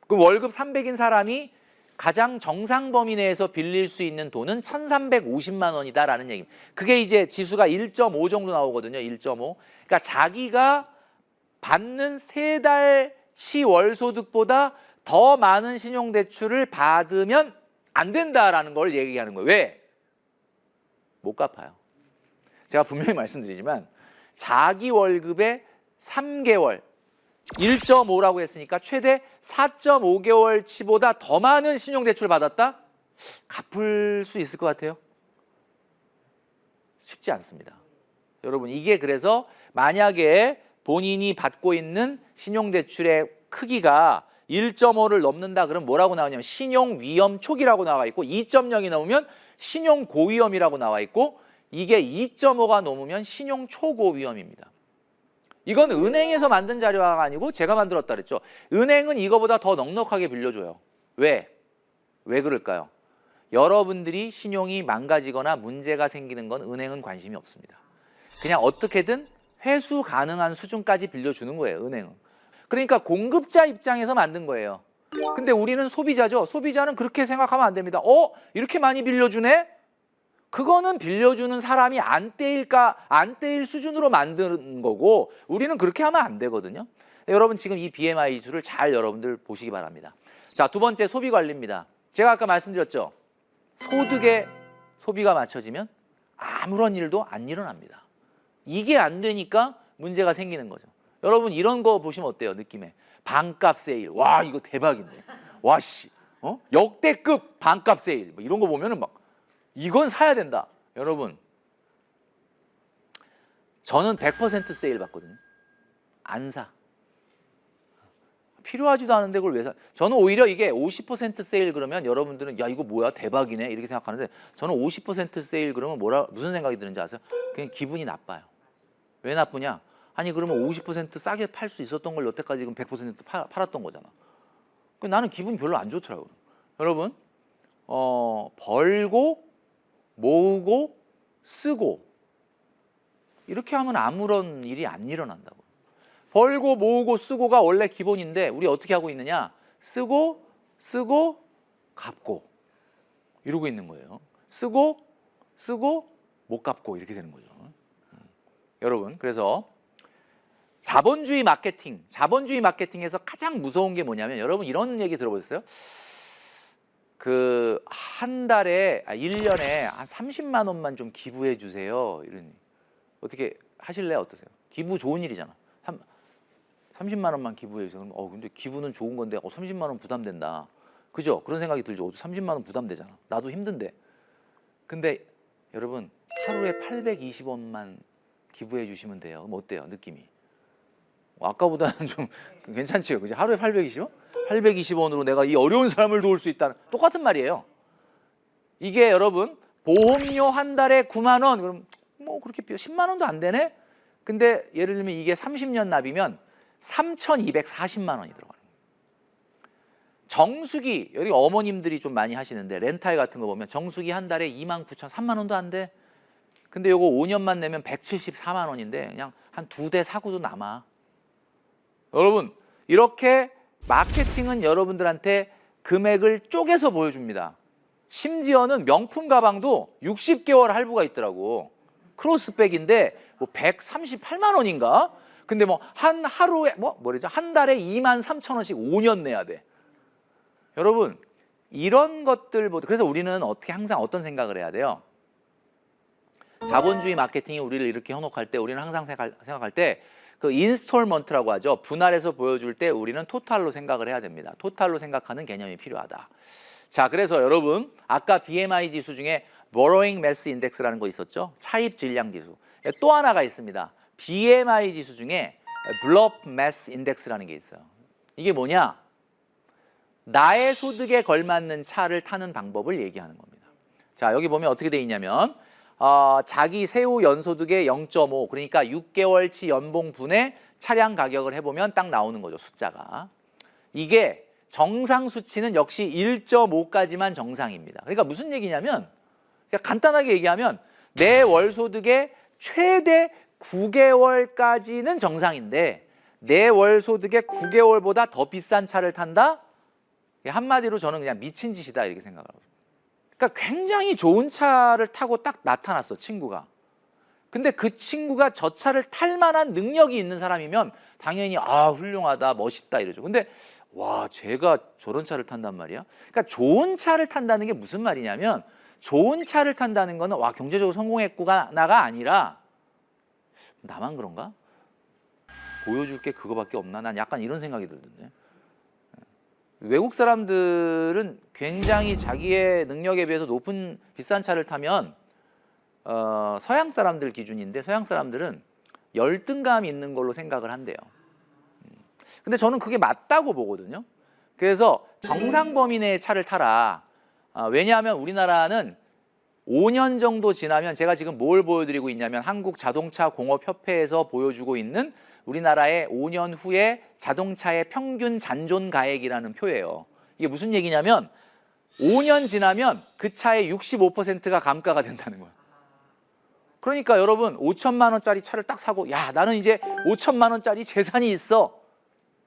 그럼 월급 300인 사람이 가장 정상 범위 내에서 빌릴 수 있는 돈은 1,350만 원이다라는 얘기입니다. 그게 이제 지수가 1.5 정도 나오거든요. 1.5. 그러니까 자기가 받는 3달치 월소득보다 더 많은 신용대출을 받으면 안 된다라는 걸 얘기하는 거예요. 왜? 못 갚아요. 제가 분명히 말씀드리지만 자기 월급의 3개월 1.5라고 했으니까 최대 4.5개월치보다 더 많은 신용대출을 받았다? 갚을 수 있을 것 같아요? 쉽지 않습니다. 여러분, 이게 그래서 만약에 본인이 받고 있는 신용대출의 크기가 1.5를 넘는다 그러면 뭐라고 나오냐면 신용위험 초기라고 나와 있고, 2.0이 넘으면 신용고위험이라고 나와 있고, 이게 2.5가 넘으면 신용초고위험입니다. 이건 은행에서 만든 자료가 아니고 제가 만들었다 그랬죠. 은행은 이거보다 더 넉넉하게 빌려줘요. 왜? 왜 그럴까요? 여러분들이 신용이 망가지거나 문제가 생기는 건 은행은 관심이 없습니다. 그냥 어떻게든 회수 가능한 수준까지 빌려주는 거예요, 은행은. 그러니까 공급자 입장에서 만든 거예요. 근데 우리는 소비자죠. 소비자는 그렇게 생각하면 안 됩니다. 이렇게 많이 빌려주네? 그거는 빌려주는 사람이 안 떼일 수준으로 만드는 거고, 우리는 그렇게 하면 안 되거든요. 여러분, 지금 이 BMI 지수를 잘 여러분들 보시기 바랍니다. 자, 두 번째 소비 관리입니다. 제가 아까 말씀드렸죠. 소득에 소비가 맞춰지면 아무런 일도 안 일어납니다. 이게 안 되니까 문제가 생기는 거죠. 여러분, 이런 거 보시면 어때요? 느낌에 반값 세일. 와, 이거 대박인데. 와, 씨, 역대급 반값 세일. 뭐 이런 거 보면은 막 이건 사야 된다. 여러분, 저는 100% 세일 받거든요. 안 사. 필요하지도 않은데 그걸 왜 사? 저는 오히려 이게 50% 세일 그러면 여러분들은 야, 이거 뭐야, 대박이네, 이렇게 생각하는데, 저는 50% 세일 그러면 무슨 생각이 드는지 아세요? 그냥 기분이 나빠요. 왜 나쁘냐? 아니, 그러면 50% 싸게 팔 수 있었던 걸 여태까지 지금 100% 팔았던 거잖아. 나는 기분이 별로 안 좋더라고요. 여러분, 벌고 모으고 쓰고 이렇게 하면 아무런 일이 안 일어난다고. 벌고 모으고 쓰고가 원래 기본인데 우리 어떻게 하고 있느냐? 쓰고 갚고 이러고 있는 거예요. 쓰고 못 갚고 이렇게 되는 거죠. 여러분, 그래서 자본주의 마케팅에서 가장 무서운 게 뭐냐면, 여러분 이런 얘기 들어보셨어요? 그 한 달에 1년에 한 30만 원만 좀 기부해 주세요. 이러니 어떻게 하실래요? 어떠세요? 기부 좋은 일이잖아. 30만 원만 기부해 주세요. 그럼 근데 기부는 좋은 건데 30만 원 부담된다. 그죠? 그런 생각이 들죠. 30만 원 부담되잖아. 나도 힘든데. 근데 여러분, 하루에 820원만 기부해 주시면 돼요. 그럼 어때요? 느낌이? 아까보다는 좀 괜찮지요. 그죠? 하루에 820원? 820원으로 내가 이 어려운 사람을 도울 수 있다는 똑같은 말이에요. 이게 여러분 보험료 한 달에 9만 원 그럼 뭐 그렇게 10만 원도 안 되네? 근데 예를 들면 이게 30년 납이면 3,240만 원이 들어가는 거예요. 정수기, 여기 어머님들이 좀 많이 하시는데 렌탈 같은 거 보면 정수기 한 달에 29,000, 3만 원도 안 돼. 근데 요거 5년만 내면 174만 원인데 그냥 한 2대 사고도 남아. 여러분 이렇게 마케팅은 여러분들한테 금액을 쪼개서 보여줍니다. 심지어는 명품 가방도 60개월 할부가 있더라고. 크로스백인데 뭐 138만 원인가? 근데 뭐 한 하루에 뭐래죠? 한 달에 23,000원씩 5년 내야 돼. 여러분 이런 것들보다 그래서 우리는 어떻게 항상 어떤 생각을 해야 돼요? 자본주의 마케팅이 우리를 이렇게 현혹할 때 우리는 항상 생각할 때 그 인스톨먼트라고 하죠. 분할해서 보여줄 때 우리는 토탈로 생각을 해야 됩니다. 토탈로 생각하는 개념이 필요하다. 자, 그래서 여러분 아까 BMI 지수 중에 Borrowing Mass Index라는 거 있었죠? 차입 질량 지수. 또 하나가 있습니다. BMI 지수 중에 Blow Up Mass Index라는 게 있어요. 이게 뭐냐? 나의 소득에 걸맞는 차를 타는 방법을 얘기하는 겁니다. 자, 여기 보면 어떻게 돼 있냐면 자기 세후 연소득의 0.5 그러니까 6개월치 연봉 분의 차량 가격을 해보면 딱 나오는 거죠. 숫자가. 이게 정상 수치는 역시 1.5까지만 정상입니다. 그러니까 무슨 얘기냐면 그러니까 간단하게 얘기하면 내 월소득의 최대 9개월까지는 정상인데 내 월소득의 9개월보다 더 비싼 차를 탄다? 한마디로 저는 그냥 미친 짓이다 이렇게 생각하고. 그러니까 굉장히 좋은 차를 타고 딱 나타났어 친구가. 근데 그 친구가 저 차를 탈 만한 능력이 있는 사람이면 당연히 아 훌륭하다 멋있다 이러죠. 근데 와 쟤가 저런 차를 탄단 말이야. 그러니까 좋은 차를 탄다는 게 무슨 말이냐면 좋은 차를 탄다는 거는 와 경제적으로 성공했구나가 아니라 나만 그런가? 보여줄 게 그거밖에 없나? 난 약간 이런 생각이 들던데. 외국 사람들은 굉장히 자기의 능력에 비해서 높은 비싼 차를 타면 서양 사람들 기준인데 서양 사람들은 열등감 있는 걸로 생각을 한대요. 근데 저는 그게 맞다고 보거든요. 그래서 정상 범위 내의 차를 타라. 왜냐하면 우리나라는 5년 정도 지나면 제가 지금 뭘 보여드리고 있냐면 한국자동차공업협회에서 보여주고 있는 우리나라의 5년 후에 자동차의 평균 잔존 가액이라는 표예요. 이게 무슨 얘기냐면 5년 지나면 그 차의 65%가 감가가 된다는 거예요. 그러니까 여러분 5천만 원짜리 차를 딱 사고 야 나는 이제 5천만 원짜리 재산이 있어.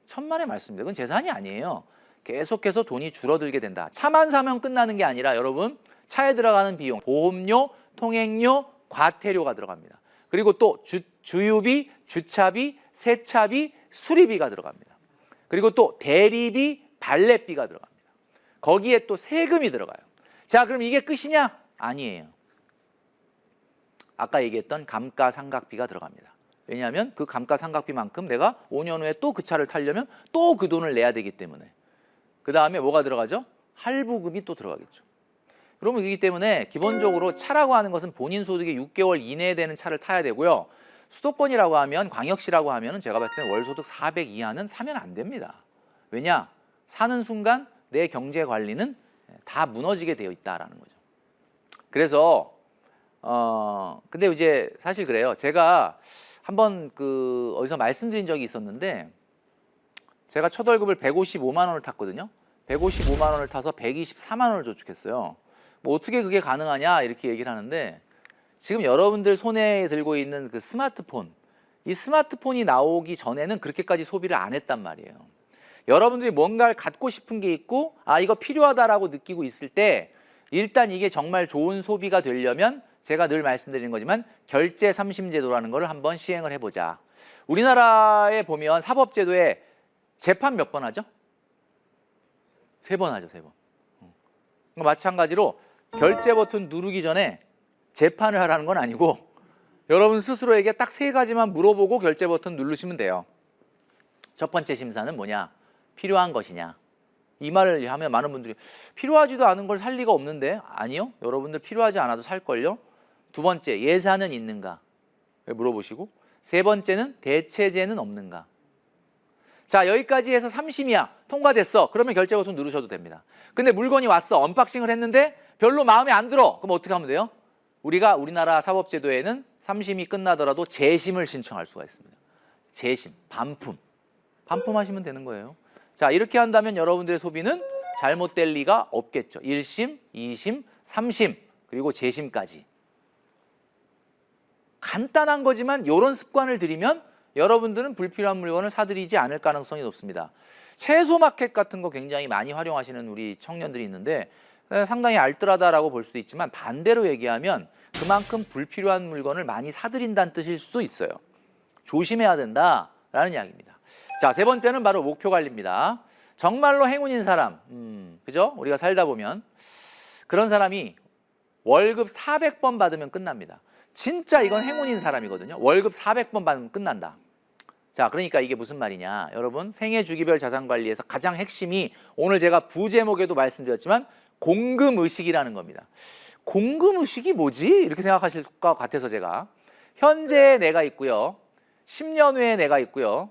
천만의 말씀입니다. 그건 재산이 아니에요. 계속해서 돈이 줄어들게 된다. 차만 사면 끝나는 게 아니라 여러분 차에 들어가는 비용, 보험료, 통행료, 과태료가 들어갑니다. 그리고 또 주유비, 주차비, 세차비, 수리비가 들어갑니다. 그리고 또 대리비, 발렛비가 들어갑니다. 거기에 또 세금이 들어가요. 자, 그럼 이게 끝이냐? 아니에요. 아까 얘기했던 감가상각비가 들어갑니다. 왜냐하면 그 감가상각비만큼 내가 5년 후에 또 그 차를 타려면 또 그 돈을 내야 되기 때문에. 그 다음에 뭐가 들어가죠? 할부금이 또 들어가겠죠. 그러면 그렇기 때문에 기본적으로 차라고 하는 것은 본인 소득의 6개월 이내에 되는 차를 타야 되고요. 수도권이라고 하면 광역시라고 하면 제가 봤을 때는 월소득 400 이하는 사면 안 됩니다. 왜냐? 사는 순간 내 경제 관리는 다 무너지게 되어 있다라는 거죠. 그래서 근데 이제 사실 그래요. 제가 한번 어디서 말씀드린 적이 있었는데 제가 첫 월급을 155만 원을 탔거든요. 155만 원을 타서 124만 원을 저축했어요. 뭐 어떻게 그게 가능하냐 이렇게 얘기를 하는데 지금 여러분들 손에 들고 있는 그 스마트폰, 이 스마트폰이 나오기 전에는 그렇게까지 소비를 안 했단 말이에요. 여러분들이 뭔가를 갖고 싶은 게 있고 아 이거 필요하다라고 느끼고 있을 때 일단 이게 정말 좋은 소비가 되려면 제가 늘 말씀드리는 거지만 결제 삼심제도라는 거를 한번 시행을 해보자. 우리나라에 보면 사법제도에 재판 몇 번 하죠? 3번 하죠, 3번. 마찬가지로 결제 버튼 누르기 전에 재판을 하라는 건 아니고 여러분 스스로에게 딱 3가지만 물어보고 결제 버튼 누르시면 돼요. 첫 번째 심사는 뭐냐? 필요한 것이냐? 이 말을 하면 많은 분들이 필요하지도 않은 걸 살 리가 없는데 아니요. 여러분들 필요하지 않아도 살걸요. 두 번째 예산은 있는가? 물어보시고 세 번째는 대체제는 없는가? 자, 여기까지 해서 3심이야. 통과됐어. 그러면 결제 버튼 누르셔도 됩니다. 근데 물건이 왔어. 언박싱을 했는데 별로 마음에 안 들어. 그럼 어떻게 하면 돼요? 우리나라 사법제도에는 3심이 끝나더라도 재심을 신청할 수가 있습니다. 재심, 반품하시면 되는 거예요. 자, 이렇게 한다면 여러분들의 소비는 잘못될 리가 없겠죠. 1심, 2심, 3심, 그리고 재심까지. 간단한 거지만 이런 습관을 들이면 여러분들은 불필요한 물건을 사들이지 않을 가능성이 높습니다. 채소 마켓 같은 거 굉장히 많이 활용하시는 우리 청년들이 있는데 상당히 알뜰하다라고 볼 수도 있지만 반대로 얘기하면 그만큼 불필요한 물건을 많이 사들인다는 뜻일 수도 있어요. 조심해야 된다라는 이야기입니다. 자, 세 번째는 바로 목표 관리입니다. 정말로 행운인 사람, 그죠? 우리가 살다 보면 그런 사람이 월급 400번 받으면 끝납니다. 진짜 이건 행운인 사람이거든요. 월급 400번 받으면 끝난다. 자, 그러니까 이게 무슨 말이냐. 여러분, 생애 주기별 자산 관리에서 가장 핵심이 오늘 제가 부제목에도 말씀드렸지만 공금의식이라는 겁니다. 공금의식이 뭐지? 이렇게 생각하실 것 같아서 제가 현재 내가 있고요. 10년 후에 내가 있고요.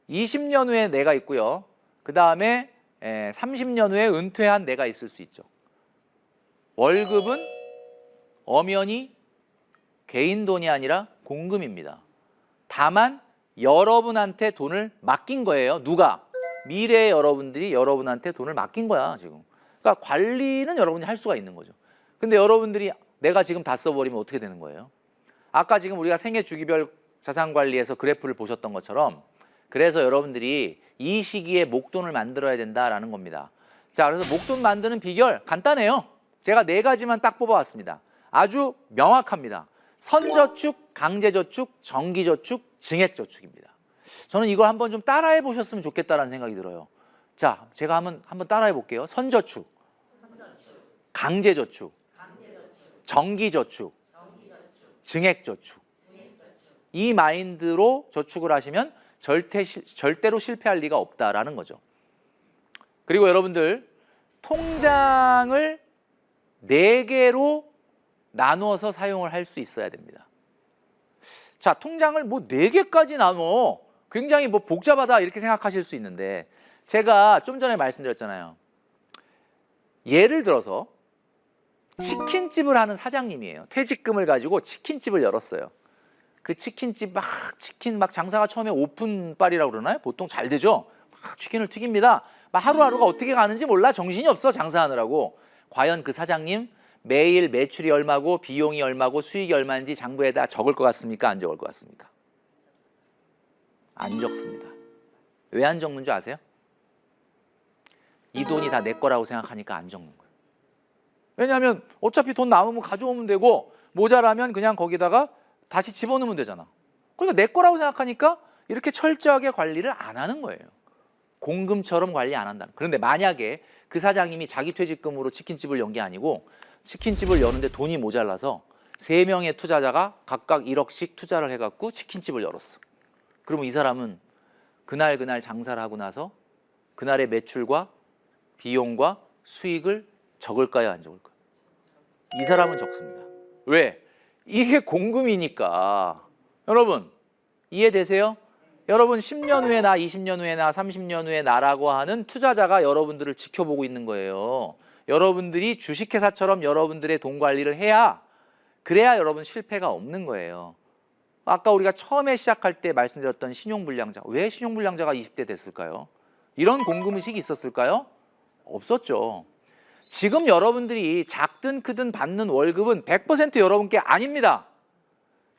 20년 후에 내가 있고요. 그 다음에 30년 후에 은퇴한 내가 있을 수 있죠. 월급은 엄연히 개인 돈이 아니라 공금입니다. 다만 여러분한테 돈을 맡긴 거예요. 누가? 미래의 여러분들이 여러분한테 돈을 맡긴 거야 지금. 그러니까 관리는 여러분이 할 수가 있는 거죠. 근데 여러분들이 내가 지금 다 써버리면 어떻게 되는 거예요? 아까 지금 우리가 생애 주기별 자산 관리에서 그래프를 보셨던 것처럼 그래서 여러분들이 이 시기에 목돈을 만들어야 된다라는 겁니다. 자, 그래서 목돈 만드는 비결 간단해요. 제가 4가지만 딱 뽑아왔습니다. 아주 명확합니다. 선저축, 강제저축, 정기저축, 증액저축입니다. 저는 이거 한번 좀 따라해 보셨으면 좋겠다라는 생각이 들어요. 자, 제가 한번 따라해 볼게요. 선저축, 강제저축, 정기저축, 증액저축. 이 마인드로 저축을 하시면 절대로 실패할 리가 없다라는 거죠. 그리고 여러분들 통장을 4개로 나누어서 사용을 할 수 있어야 됩니다. 자, 통장을 뭐 4개까지 나눠 굉장히 뭐 복잡하다 이렇게 생각하실 수 있는데 제가 좀 전에 말씀드렸잖아요. 예를 들어서 치킨집을 하는 사장님이에요. 퇴직금을 가지고 치킨집을 열었어요. 그 치킨집 치킨 장사가 처음에 오픈빨이라고 그러나요? 보통 잘 되죠? 막 치킨을 튀깁니다. 막 하루하루가 어떻게 가는지 몰라. 정신이 없어 장사하느라고. 과연 그 사장님 매일 매출이 얼마고 비용이 얼마고 수익이 얼마인지 장부에다 적을 것 같습니까? 안 적을 것 같습니까? 안 적습니다. 왜 안 적는 줄 아세요? 이 돈이 다 내 거라고 생각하니까 안 적는 거예요. 왜냐하면 어차피 돈 남으면 가져오면 되고 모자라면 그냥 거기다가 다시 집어넣으면 되잖아. 그러니까 내 거라고 생각하니까 이렇게 철저하게 관리를 안 하는 거예요. 공금처럼 관리 안 한다. 그런데 만약에 그 사장님이 자기 퇴직금으로 치킨집을 연 게 아니고 치킨집을 여는데 돈이 모자라서 3명의 투자자가 각각 1억씩 투자를 해갖고 치킨집을 열었어. 그러면 이 사람은 그날 장사를 하고 나서 그날의 매출과 비용과 수익을 적을까요? 안 적을까요? 이 사람은 적습니다. 왜? 이게 공금이니까. 여러분 이해되세요? 여러분 10년 후에 나, 20년 후에 나, 30년 후에 나라고 하는 투자자가 여러분들을 지켜보고 있는 거예요. 여러분들이 주식회사처럼 여러분들의 돈 관리를 해야 그래야 여러분 실패가 없는 거예요. 아까 우리가 처음에 시작할 때 말씀드렸던 신용불량자. 왜 신용불량자가 20대 됐을까요? 이런 공금의식이 있었을까요? 없었죠. 지금 여러분들이 작든 크든 받는 월급은 100% 여러분께 아닙니다.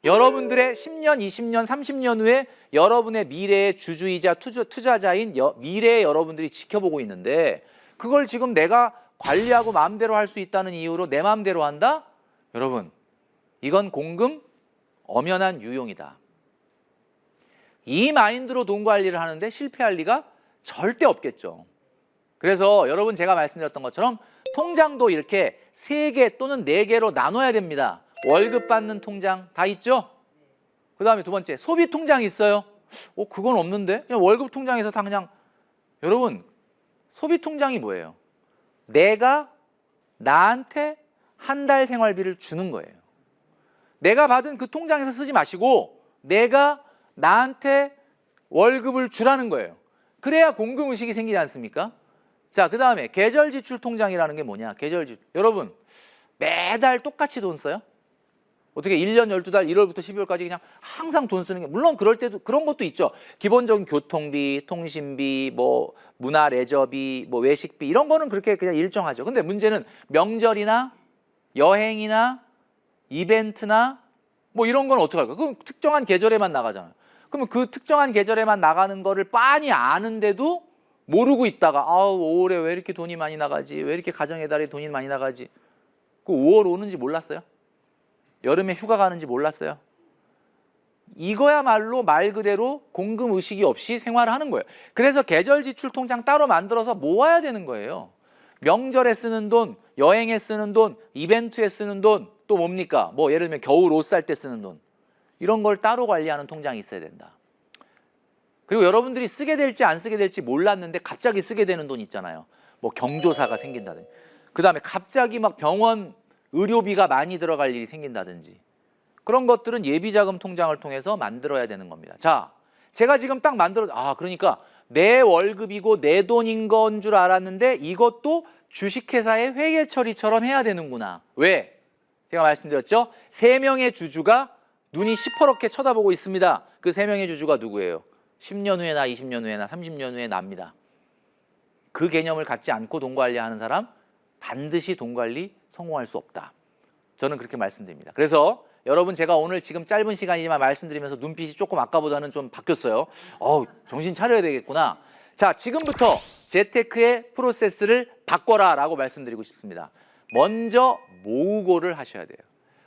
여러분들의 10년, 20년, 30년 후에 여러분의 미래의 주주이자 투자자인 미래의 여러분들이 지켜보고 있는데 그걸 지금 내가 관리하고 마음대로 할 수 있다는 이유로 내 마음대로 한다? 여러분, 이건 공금 엄연한 유용이다. 이 마인드로 돈 관리를 하는데 실패할 리가 절대 없겠죠. 그래서 여러분 제가 말씀드렸던 것처럼 통장도 이렇게 3개 또는 4개로 나눠야 됩니다. 월급 받는 통장 다 있죠? 그 다음에 2번째, 소비 통장이 있어요? 그건 없는데? 그냥 월급 통장에서 다 그냥. 여러분, 소비 통장이 뭐예요? 내가 나한테 한 달 생활비를 주는 거예요. 내가 받은 그 통장에서 쓰지 마시고 내가 나한테 월급을 주라는 거예요. 그래야 공금 의식이 생기지 않습니까? 자, 그 다음에 계절 지출 통장이라는 게 뭐냐? 계절 지출. 여러분, 매달 똑같이 돈 써요? 어떻게 1년 12달 1월부터 12월까지 그냥 항상 돈 쓰는 게, 물론 그럴 때도 그런 것도 있죠. 기본적인 교통비, 통신비, 뭐 문화 레저비, 뭐 외식비 이런 거는 그렇게 그냥 일정하죠. 근데 문제는 명절이나 여행이나 이벤트나 뭐 이런 건 어떻게 할까? 그럼 특정한 계절에만 나가잖아요. 그러면 그 특정한 계절에만 나가는 거를 빤히 아는데도 모르고 있다가 아우 5월에 왜 이렇게 돈이 많이 나가지? 왜 이렇게 가정의 달에 돈이 많이 나가지? 그 5월 오는지 몰랐어요? 여름에 휴가 가는지 몰랐어요? 이거야말로 말 그대로 공금 의식이 없이 생활을 하는 거예요. 그래서 계절 지출 통장 따로 만들어서 모아야 되는 거예요. 명절에 쓰는 돈, 여행에 쓰는 돈, 이벤트에 쓰는 돈, 또 뭡니까? 뭐 예를 들면 겨울 옷 살 때 쓰는 돈. 이런 걸 따로 관리하는 통장이 있어야 된다. 그리고 여러분들이 쓰게 될지 안 쓰게 될지 몰랐는데 갑자기 쓰게 되는 돈 있잖아요. 뭐 경조사가 생긴다든지. 그다음에 갑자기 막 병원 의료비가 많이 들어갈 일이 생긴다든지. 그런 것들은 예비자금 통장을 통해서 만들어야 되는 겁니다. 자, 제가 지금 딱 그러니까 내 월급이고 내 돈인 건 줄 알았는데 이것도 주식회사의 회계 처리처럼 해야 되는구나. 왜? 제가 말씀드렸죠? 3명의 주주가 눈이 시퍼렇게 쳐다보고 있습니다. 그 3명의 주주가 누구예요? 10년 후에나 20년 후에나 30년 후에 납니다. 그 개념을 갖지 않고 돈 관리하는 사람 반드시 돈 관리 성공할 수 없다. 저는 그렇게 말씀드립니다. 그래서 여러분, 제가 오늘 지금 짧은 시간이지만 말씀드리면서 눈빛이 조금 아까보다는 좀 바뀌었어요. 정신 차려야 되겠구나. 자, 지금부터 재테크의 프로세스를 바꿔라 라고 말씀드리고 싶습니다. 먼저 모으고를 하셔야 돼요.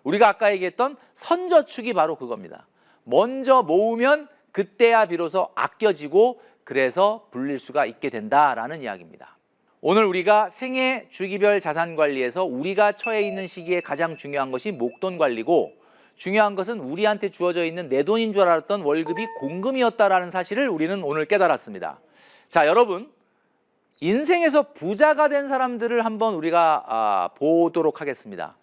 우리가 아까 얘기했던 선저축이 바로 그겁니다. 먼저 모으면 그때야 비로소 아껴지고 그래서 불릴 수가 있게 된다라는 이야기입니다. 오늘 우리가 생애 주기별 자산 관리에서 우리가 처해 있는 시기에 가장 중요한 것이 목돈 관리고, 중요한 것은 우리한테 주어져 있는 내 돈인 줄 알았던 월급이 공금이었다라는 사실을 우리는 오늘 깨달았습니다. 자, 여러분, 인생에서 부자가 된 사람들을 한번 우리가 보도록 하겠습니다.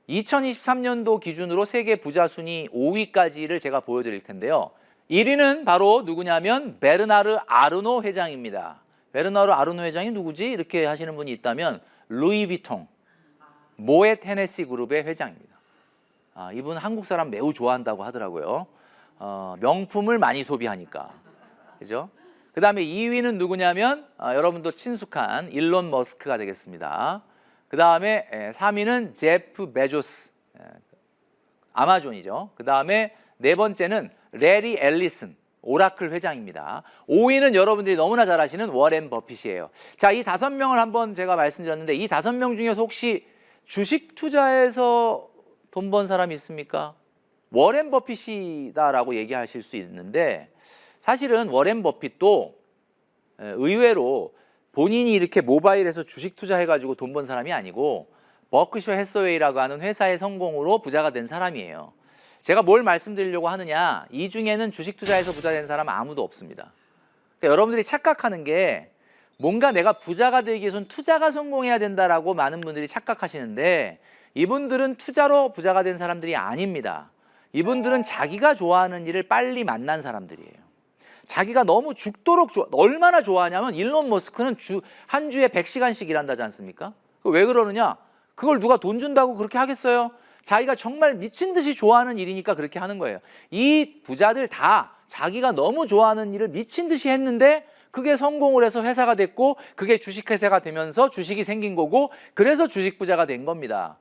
2023년도 기준으로 세계 부자 순위 5위까지를 제가 보여드릴 텐데요. 1위는 바로 누구냐면 베르나르 아르노 회장입니다. 베르나르 아르노 회장이 누구지? 이렇게 하시는 분이 있다면 루이비통, 모엣 헤네시 그룹의 회장입니다. 이분 한국 사람 매우 좋아한다고 하더라고요. 명품을 많이 소비하니까. 그죠? 그 다음에 2위는 누구냐면 여러분도 친숙한 일론 머스크가 되겠습니다. 그 다음에 3위는 제프 베조스, 아마존이죠. 그 다음에 4번째는 레리 앨리슨, 오라클 회장입니다. 5위는 여러분들이 너무나 잘 아시는 워렌 버핏이에요. 자, 이 5명을 한번 제가 말씀드렸는데 이 5명 중에서 혹시 주식 투자에서 돈 번 사람이 있습니까? 워렌 버핏이다라고 얘기하실 수 있는데, 사실은 워렌 버핏도 의외로 본인이 이렇게 모바일에서 주식 투자해가지고 돈 번 사람이 아니고 버크셔 해서웨이라고 하는 회사의 성공으로 부자가 된 사람이에요. 제가 뭘 말씀드리려고 하느냐, 이 중에는 주식 투자해서 부자 된 사람은 아무도 없습니다. 그러니까 여러분들이 착각하는 게 뭔가 내가 부자가 되기 위해서는 투자가 성공해야 된다라고 많은 분들이 착각하시는데, 이분들은 투자로 부자가 된 사람들이 아닙니다. 이분들은 자기가 좋아하는 일을 빨리 만난 사람들이에요. 자기가 너무 죽도록 얼마나 좋아하냐면 일론 머스크는 한 주에 100시간씩 일한다지 않습니까? 왜 그러느냐? 그걸 누가 돈 준다고 그렇게 하겠어요? 자기가 정말 미친 듯이 좋아하는 일이니까 그렇게 하는 거예요. 이 부자들 다 자기가 너무 좋아하는 일을 미친 듯이 했는데 그게 성공을 해서 회사가 됐고, 그게 주식회사가 되면서 주식이 생긴 거고, 그래서 주식 부자가 된 겁니다.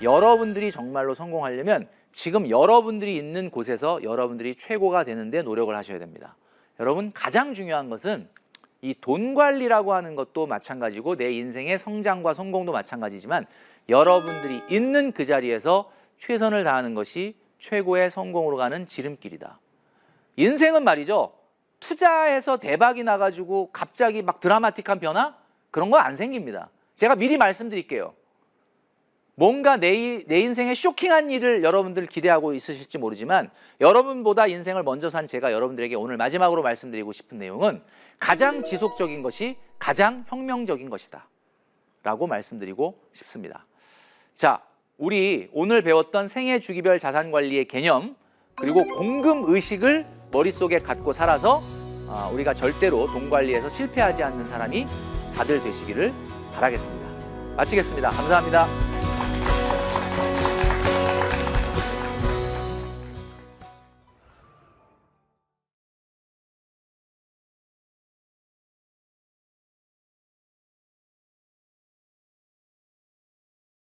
여러분들이 정말로 성공하려면 지금 여러분들이 있는 곳에서 여러분들이 최고가 되는데 노력을 하셔야 됩니다. 여러분, 가장 중요한 것은 이 돈 관리라고 하는 것도 마찬가지고 내 인생의 성장과 성공도 마찬가지지만, 여러분들이 있는 그 자리에서 최선을 다하는 것이 최고의 성공으로 가는 지름길이다. 인생은 말이죠, 투자해서 대박이 나가지고 갑자기 막 드라마틱한 변화? 그런 거 안 생깁니다. 제가 미리 말씀드릴게요. 뭔가 내 인생에 쇼킹한 일을 여러분들 기대하고 있으실지 모르지만, 여러분보다 인생을 먼저 산 제가 여러분들에게 오늘 마지막으로 말씀드리고 싶은 내용은 가장 지속적인 것이 가장 혁명적인 것이다 라고 말씀드리고 싶습니다. 자, 우리 오늘 배웠던 생애 주기별 자산 관리의 개념, 그리고 공금 의식을 머릿속에 갖고 살아서 우리가 절대로 돈 관리에서 실패하지 않는 사람이 다들 되시기를 바라겠습니다. 마치겠습니다. 감사합니다.